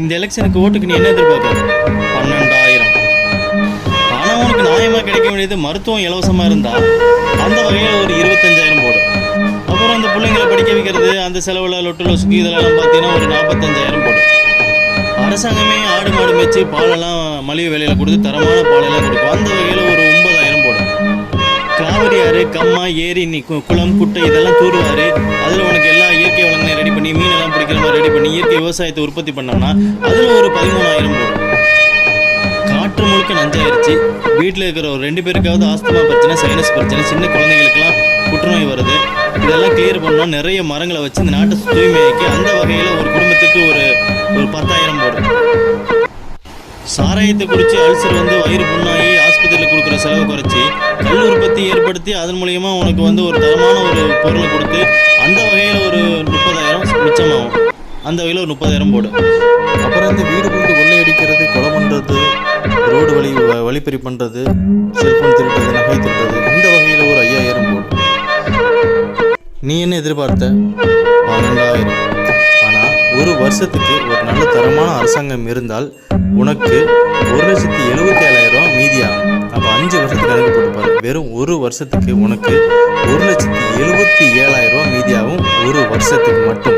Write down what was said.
இந்த எலெக்ஷனுக்கு ஓட்டுக்கு நீ என்ன எதிர்பார்க்குற? 12,000. ஆனால் உனக்கு நியாயமாக கிடைக்க வேண்டியது மருத்துவம் இலவசமாக இருந்தால் அந்த வகையில் ஒரு 25,000 போடு. அப்புறம் அந்த பிள்ளைங்களை படிக்க வைக்கிறது, அந்த செலவில் லொட்டு லொசுக்கு இதெல்லாம் பார்த்தீங்கன்னா ஒரு 45,000 போடு. அரசாங்கமே ஆடு மாடு மேய்ச்சி பாலெல்லாம் மலிவு விலையில் கொடுத்து தரமான பாலெல்லாம் கொடுக்கும். அந்த வகையில் ஒரு 9,000 போடும். காவிரி ஆறு, கம்மா, ஏரி, குளம், குட்டை இதெல்லாம் தூர்வாரு. அதில் உனக்கு எல்லா இயற்கை வளங்களையும் ரெடி பண்ணி மீனெல்லாம் பிடிக்கிற மாதிரி ரெடி பண்ணி இயற்கை விவசாயத்தை உற்பத்தி பண்ணோம்னா அதில் ஒரு 13,000 போடும். காற்று முழுக்க நஞ்சாயிருச்சு. வீட்டில் இருக்கிற ஒரு 2 பேருக்காவது ஆஸ்துமா பிரச்சனை, சைனஸ் பிரச்சனை, சின்ன குழந்தைங்களுக்கெல்லாம் புற்றுநோய் வருது. இதெல்லாம் கிளியர் பண்ணோம். நிறைய மரங்களை வச்சு இந்த நாட்டை தூய்மையாக்கி அந்த வகையில் ஒரு குடும்பத்துக்கு ஒரு 10,000 போடும். சாராயத்தை குடித்து அல்சர் வந்து வயிறு புண்ணாகி ஆஸ்பத்திரியில் கொடுக்குற செலவு குறைச்சி கல் உற்பத்தி ஏற்படுத்தி அதன் மூலயமா உனக்கு வந்து ஒரு தரமான ஒரு பொருளை கொடுத்து அந்த வகையில் ஒரு 30,000 மிச்சமாகும். அந்த வகையில் ஒரு 30,000 போடு. அப்புறம் இந்த வீடு கொண்டு கொள்ளையடிக்கிறது, கொலை பண்ணுறது, ரோடு வழிப்பறி பண்ணுறது, செல்ஃபோன் திருடுறது, நகை திருடுறது, இந்த வகையில் ஒரு 5,000 போடு. நீ என்ன எதிர்பார்த்த? 12,000. ஆனால் ஒரு வருஷத்துக்கு ஒரு நல்ல தரமான அரசாங்கம் இருந்தால் உனக்கு 1,77,000 மீதியாகும். அப்போ 5 வருஷத்துக்கு கணக்கு போட்டுப்பாரு. வெறும் ஒரு வருஷத்துக்கு உனக்கு 1,77,000 மீதியாகும். ஒரு வருஷத்துக்கு மட்டும்.